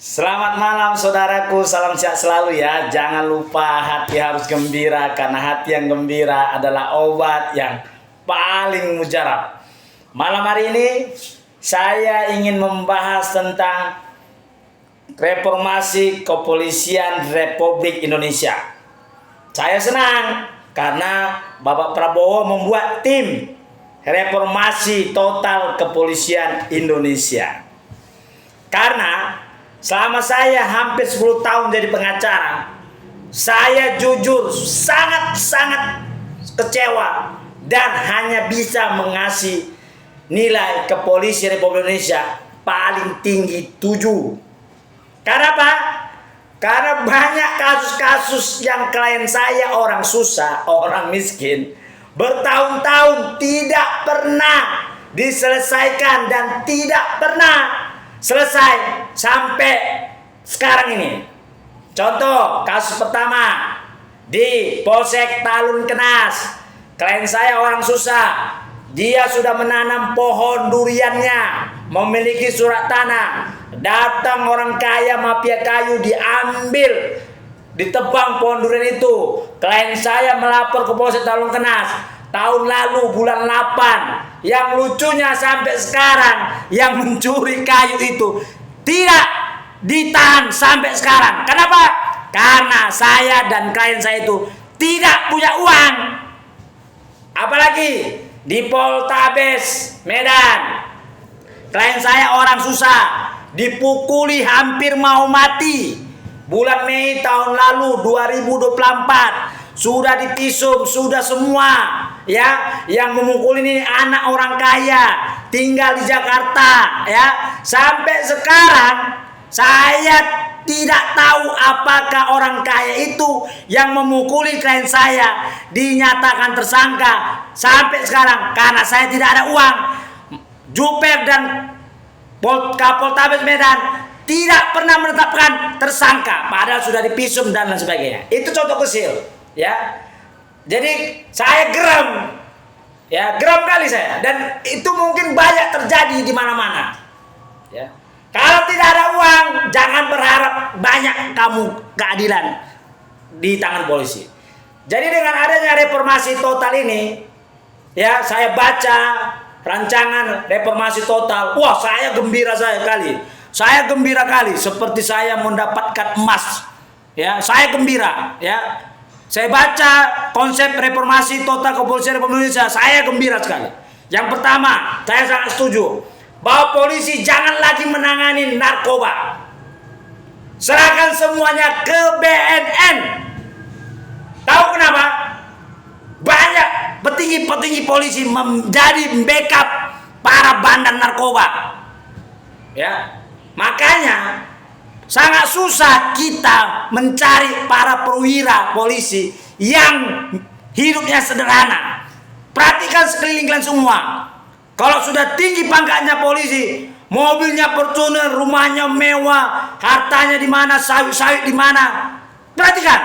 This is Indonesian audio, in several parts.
Selamat malam saudaraku, salam sehat selalu ya. Jangan lupa hati harus gembira, karena hati yang gembira adalah obat yang paling mujarab. Malam hari ini saya ingin membahas tentang reformasi kepolisian Republik Indonesia. Saya senang karena Bapak Prabowo membuat tim reformasi total kepolisian Indonesia. Karena selama saya hampir 10 tahun jadi pengacara, saya jujur sangat-sangat kecewa dan hanya bisa mengasih nilai kepolisian Republik Indonesia paling tinggi 7. Karena apa? Karena banyak kasus-kasus yang klien saya orang susah, orang miskin, bertahun-tahun tidak pernah diselesaikan dan tidak pernah selesai sampai sekarang ini. Contoh kasus pertama di Polsek Talun Kenas, klien saya orang susah, dia sudah menanam pohon duriannya, memiliki surat tanah, datang orang kaya mafia kayu diambil, ditebang pohon durian itu. Klien saya melapor ke Polsek Talun Kenas tahun lalu bulan 8. Yang lucunya sampai sekarang yang mencuri kayu itu tidak ditahan sampai sekarang. Kenapa? Karena saya dan klien saya itu tidak punya uang. Apalagi di Poltabes Medan, klien saya orang susah, dipukuli hampir mau mati. Bulan Mei tahun lalu 2024 sudah dipisum, sudah semua ya. Yang memukul ini anak orang kaya, tinggal di Jakarta ya. Sampai sekarang saya tidak tahu apakah orang kaya itu yang memukuli klien saya dinyatakan tersangka sampai sekarang, karena saya tidak ada uang. Juper dan Kapoltabes Medan tidak pernah menetapkan tersangka, padahal sudah dipisum dan lain sebagainya. Itu contoh kecil, ya. Jadi saya geram, ya, geram kali saya. Dan itu mungkin banyak terjadi di mana-mana, ya. Kalau tidak ada uang, jangan berharap banyak kamu keadilan di tangan polisi. Jadi dengan adanya reformasi total ini, ya, saya baca rancangan reformasi total, wah, saya gembira sekali. Saya gembira kali, seperti saya mendapatkan emas. Ya, saya gembira, ya. Saya baca konsep reformasi total kepolisian Republik Indonesia, saya gembira sekali. Yang pertama, saya sangat setuju bahwa polisi jangan lagi menangani narkoba. Serahkan semuanya ke BNN. Tahu kenapa? Banyak petinggi-petinggi polisi menjadi backup para bandar narkoba. Ya. Makanya sangat susah kita mencari para perwira polisi yang hidupnya sederhana. Perhatikan sekeliling kalian semua. Kalau sudah tinggi pangkatnya polisi, mobilnya Fortuner, rumahnya mewah, hartanya di mana, sawit-sawit di mana. Perhatikan.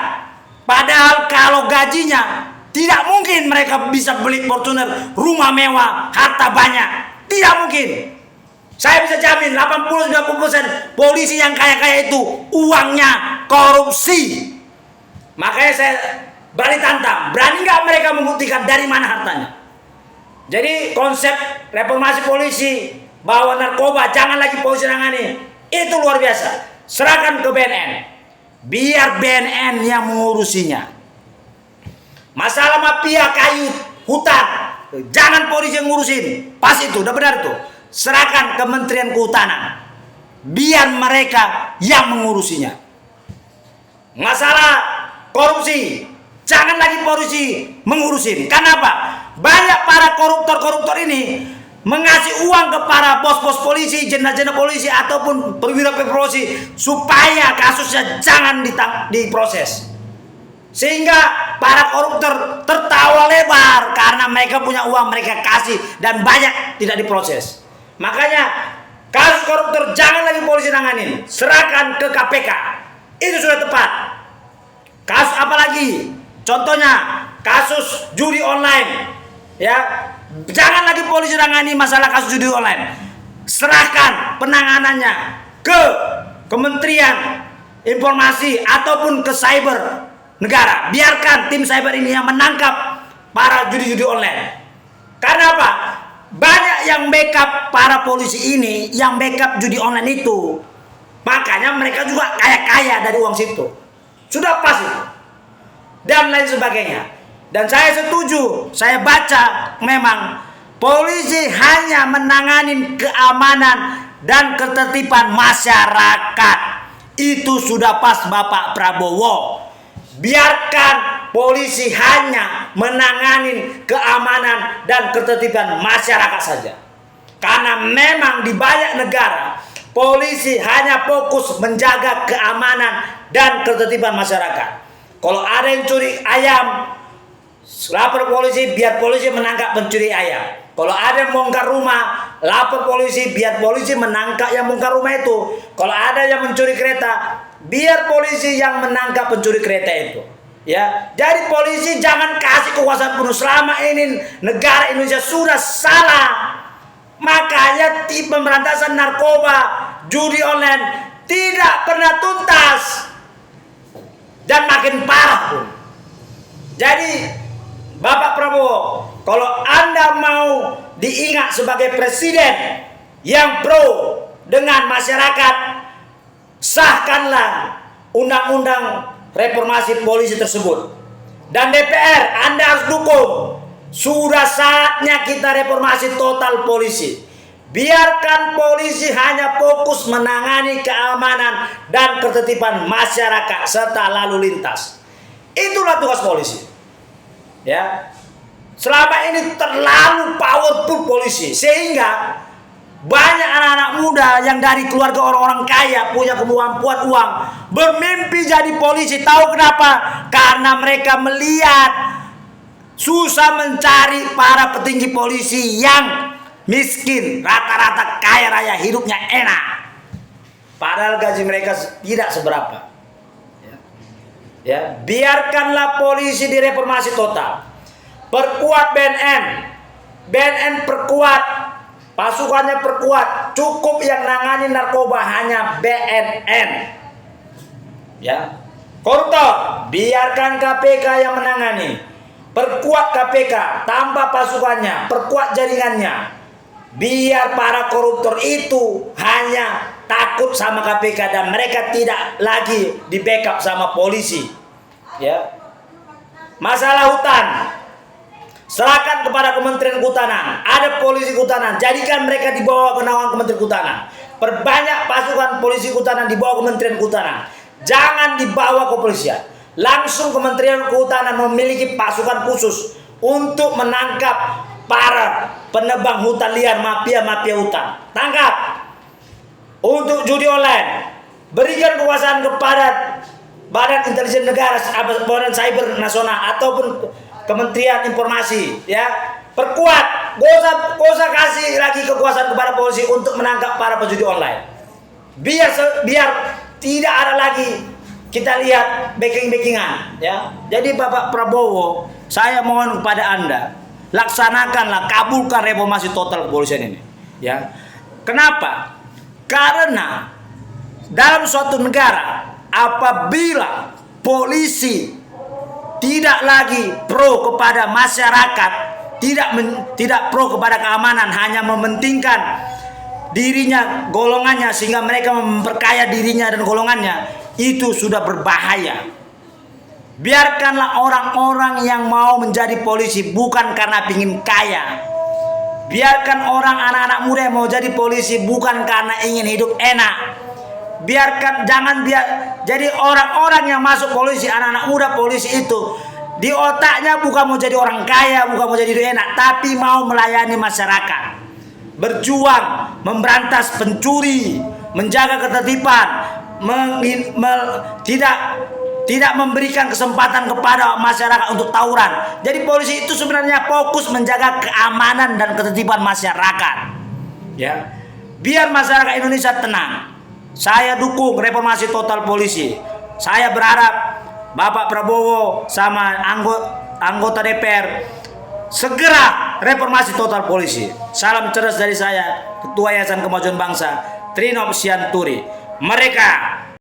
Padahal kalau gajinya tidak mungkin mereka bisa beli Fortuner, rumah mewah, harta banyak. Tidak mungkin. Saya bisa jamin 80-90% polisi yang kaya-kaya itu uangnya korupsi. Makanya saya balik tantang, berani nggak mereka membuktikan dari mana hartanya? Jadi konsep reformasi polisi bahwa narkoba jangan lagi polisi nangani, itu luar biasa. Serahkan ke BNN, biar BNN yang mengurusinya. Masalah mafia kayu hutan, jangan polisi yang ngurusin. Pas itu, udah benar tuh. Serahkan Kementerian Kehutanan, biar mereka yang mengurusinya. Masalah korupsi, jangan lagi polisi mengurusin. Kenapa? Banyak para koruptor ini mengasih uang ke para bos-bos polisi, jenderal-jenderal polisi ataupun perwira polisi supaya kasusnya jangan diproses. Sehingga para koruptor tertawa lebar karena mereka punya uang, mereka kasih dan banyak tidak diproses. Makanya kasus koruptor jangan lagi polisi nanganin, serahkan ke KPK. Itu sudah tepat. Kasus apa lagi? Contohnya kasus judi online, ya. Jangan lagi polisi nangani masalah kasus judi online. Serahkan penanganannya ke Kementerian Informasi ataupun ke cyber negara. Biarkan tim cyber ini yang menangkap para judi-judi online. Karena apa? Banyak yang backup para polisi ini, yang backup judi online itu. Makanya mereka juga kaya-kaya dari uang situ. Sudah pas itu. Dan lain sebagainya. Dan saya setuju, saya baca memang polisi hanya menangani keamanan dan ketertiban masyarakat. Itu sudah pas Bapak Prabowo. Biarkan polisi hanya menangani keamanan dan ketertiban masyarakat saja. Karena memang di banyak negara polisi hanya fokus menjaga keamanan dan ketertiban masyarakat. Kalau ada yang curi ayam, lapor polisi, biar polisi menangkap pencuri ayam. Kalau ada yang bongkar rumah, lapor polisi, biar polisi menangkap yang bongkar rumah itu. Kalau ada yang mencuri kereta, biar polisi yang menangkap pencuri kereta itu. Ya, jadi polisi jangan kasih kekuasaan penuh. Selama ini negara Indonesia sudah salah. Makanya pemberantasan narkoba, judi online tidak pernah tuntas dan makin parah pun. Jadi Bapak Prabowo, kalau Anda mau diingat sebagai presiden yang pro dengan masyarakat, sahkanlah undang-undang reformasi polisi tersebut. Dan DPR, Anda harus dukung. Sudah saatnya kita reformasi total polisi. Biarkan polisi hanya fokus menangani keamanan dan ketertiban masyarakat serta lalu lintas. Itulah tugas polisi. Ya, selama ini terlalu powerful polisi sehingga banyak anak-anak muda yang dari keluarga orang-orang kaya punya kemampuan uang bermimpi jadi polisi. Tahu kenapa? Karena mereka melihat susah mencari para petinggi polisi yang miskin, rata-rata kaya raya, hidupnya enak, padahal gaji mereka tidak seberapa. Ya, biarkanlah polisi direformasi total. Perkuat BNN. BNN perkuat, pasukannya perkuat. Cukup yang nangani narkoba hanya BNN. Ya. Koruptor, biarkan KPK yang menangani. Perkuat KPK, tambah pasukannya, perkuat jaringannya. Biar para koruptor itu hanya takut sama KPK dan mereka tidak lagi di backup sama polisi. Ya. Masalah hutan, serahkan kepada Kementerian Kehutanan. Ada polisi kehutanan, jadikan mereka di bawah kenaungan Kementerian Kehutanan. Perbanyak pasukan polisi kehutanan di bawah Kementerian Kehutanan. Jangan di bawah kepolisian. Langsung Kementerian Kehutanan memiliki pasukan khusus untuk menangkap para penebang hutan liar, mafia-mafia hutan. Tangkap. Untuk judi online, berikan kekuasaan kepada Badan Intelijen Negara, Badan Cyber Nasional ataupun Kementerian Informasi. Ya, perkuat. Gak usah kasih lagi kekuasaan kepada polisi untuk menangkap para penjudi online. Biar tidak ada lagi kita lihat backing-backingan. Ya, jadi Bapak Prabowo, saya mohon kepada Anda, laksanakanlah, kabulkan reformasi total kepolisian ini. Ya, kenapa? Karena dalam suatu negara, apabila polisi tidak lagi pro kepada masyarakat, tidak pro kepada keamanan, hanya mementingkan dirinya, golongannya, sehingga mereka memperkaya dirinya dan golongannya, itu sudah berbahaya. Biarkanlah orang-orang yang mau menjadi polisi bukan karena ingin kaya. Biarkan orang anak-anak muda yang mau jadi polisi bukan karena ingin hidup enak. Biarkan, jadi orang-orang yang masuk polisi, anak-anak muda polisi itu di otaknya bukan mau jadi orang kaya, bukan mau jadi hidup enak, tapi mau melayani masyarakat. Berjuang memberantas pencuri, menjaga ketertiban, tidak memberikan kesempatan kepada masyarakat untuk tawuran. Jadi polisi itu sebenarnya fokus menjaga keamanan dan ketertiban masyarakat. Ya, biar masyarakat Indonesia tenang. Saya dukung reformasi total polisi. Saya berharap Bapak Prabowo sama anggota DPR segera reformasi total polisi. Salam cerdas dari saya, Ketua Yayasan Kemajuan Bangsa, Trinop Sianturi. mereka